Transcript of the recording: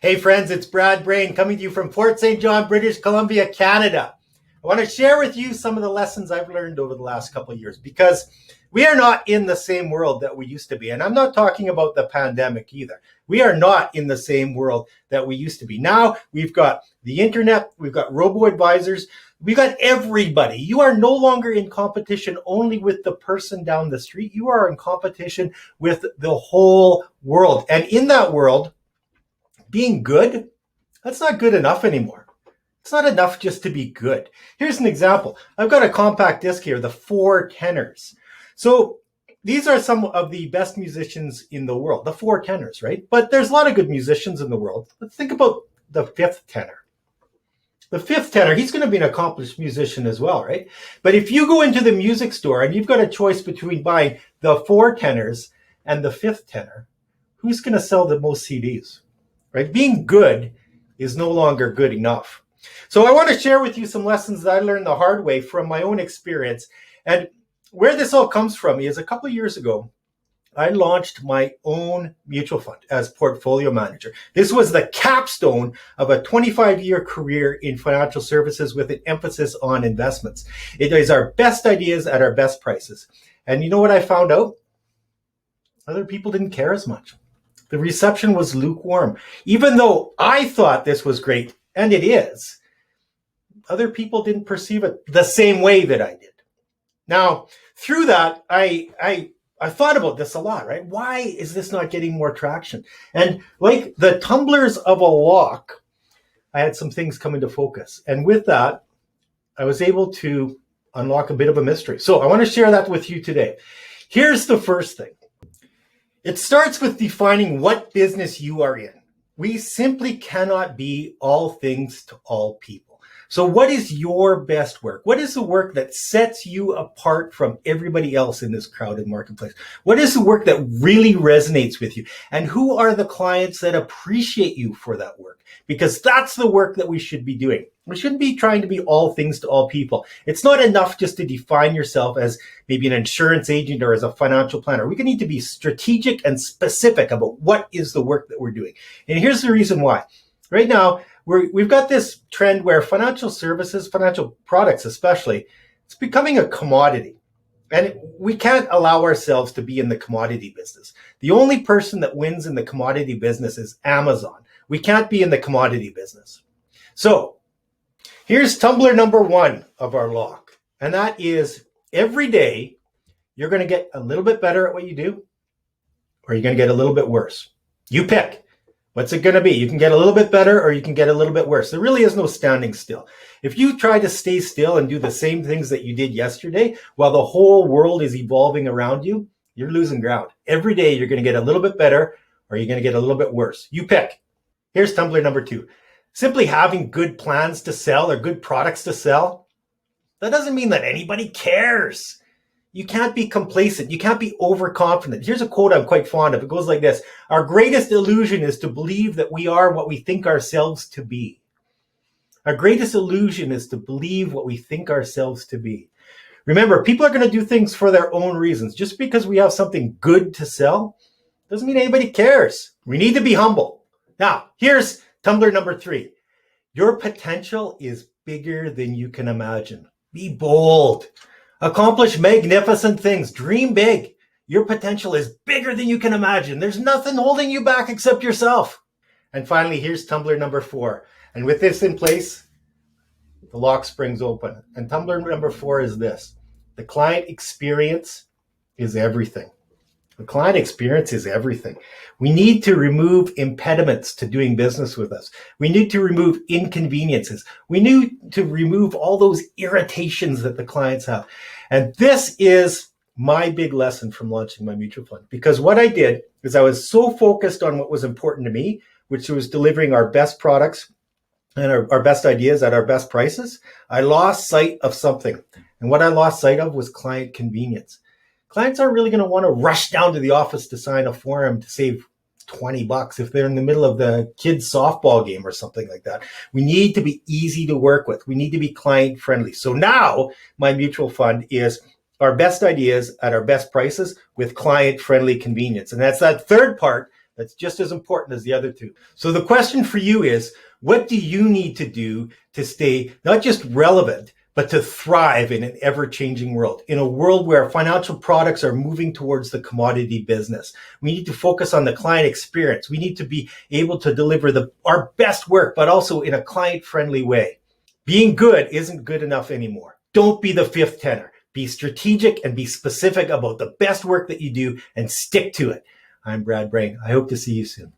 Hey friends, it's Brad Brain coming to you from Fort St. John, British Columbia, Canada. I want to share with you some of the lessons I've learned over the last couple of years because we are not in the same world that we used to be. And I'm not talking about the pandemic either. We are not in the same world that we used to be. Now we've got the internet, we've got robo-advisors, we've got everybody. You are no longer in competition only with the person down the street. You are in competition with the whole world. And in that world, being good, that's not good enough anymore. It's not enough just to be good. Here's an example. I've got a compact disc here, the 4 tenors. So these are some of the best musicians in the world, the 4 tenors, right? But there's a lot of good musicians in the world. Let's think about the 5th tenor. The 5th tenor, he's going to be an accomplished musician as well, right? But if you go into the music store and you've got a choice between buying the 4 tenors and the 5th tenor, who's going to sell the most CDs? Right? Being good is no longer good enough. So I want to share with you some lessons that I learned the hard way from my own experience. And where this all comes from is a couple of years ago, I launched my own mutual fund as portfolio manager. This was the capstone of a 25-year career in financial services with an emphasis on investments. It is our best ideas at our best prices. And you know what I found out? Other people didn't care as much. The reception was lukewarm. Even though I thought this was great, and it is, other people didn't perceive it the same way that I did. Now, through that, I thought about this a lot, right? Why is this not getting more traction? And like the tumblers of a lock, I had some things come into focus. And with that, I was able to unlock a bit of a mystery. So I want to share that with you today. Here's the first thing. It starts with defining what business you are in. We simply cannot be all things to all people. So what is your best work? What is the work that sets you apart from everybody else in this crowded marketplace? What is the work that really resonates with you? And who are the clients that appreciate you for that work? Because that's the work that we should be doing. We shouldn't be trying to be all things to all people. It's not enough just to define yourself as maybe an insurance agent or as a financial planner. We need to be strategic and specific about what is the work that we're doing. And here's the reason why. Right now, we've got this trend where financial services, financial products especially, it's becoming a commodity. And we can't allow ourselves to be in the commodity business. The only person that wins in the commodity business is Amazon. We can't be in the commodity business. So here's tumbler number 1 of our lock. And that is every day you're going to get a little bit better at what you do, or you're going to get a little bit worse. You pick. What's it going to be? You can get a little bit better or you can get a little bit worse. There really is no standing still. If you try to stay still and do the same things that you did yesterday while the whole world is evolving around you, you're losing ground. Every day you're going to get a little bit better or you're going to get a little bit worse. You pick. Here's tumbler number 2. Simply having good plans to sell or good products to sell, that doesn't mean that anybody cares. You can't be complacent. You can't be overconfident. Here's a quote I'm quite fond of. It goes like this. Our greatest illusion is to believe that we are what we think ourselves to be. Our greatest illusion is to believe what we think ourselves to be. Remember, people are going to do things for their own reasons. Just because we have something good to sell doesn't mean anybody cares. We need to be humble. Now, here's tumbler number 3. Your potential is bigger than you can imagine. Be bold. Accomplish magnificent things. Dream big. Your potential is bigger than you can imagine. There's nothing holding you back except yourself. And finally, here's tumbler number 4. And with this in place, the lock springs open. And tumbler number 4 is this. The client experience is everything. The client experience is everything. We need to remove impediments to doing business with us. We need to remove inconveniences. We need to remove all those irritations that the clients have. And this is my big lesson from launching my mutual fund. Because what I did is I was so focused on what was important to me, which was delivering our best products and our best ideas at our best prices. I lost sight of something. And what I lost sight of was client convenience. Clients aren't really going to want to rush down to the office to sign a form to save $20 if they're in the middle of the kids' softball game or something like that. We need to be easy to work with. We need to be client friendly. So now my mutual fund is our best ideas at our best prices with client friendly convenience. And that's that third part That's just as important as the other two. So the question for you is, what do you need to do to stay not just relevant, but to thrive in an ever-changing world, in a world where financial products are moving towards the commodity business? We need to focus on the client experience. We need to be able to deliver our best work, but also in a client-friendly way. Being good isn't good enough anymore. Don't be the fifth tenor. Be strategic and be specific about the best work that you do and stick to it. I'm Brad Brain. I hope to see you soon.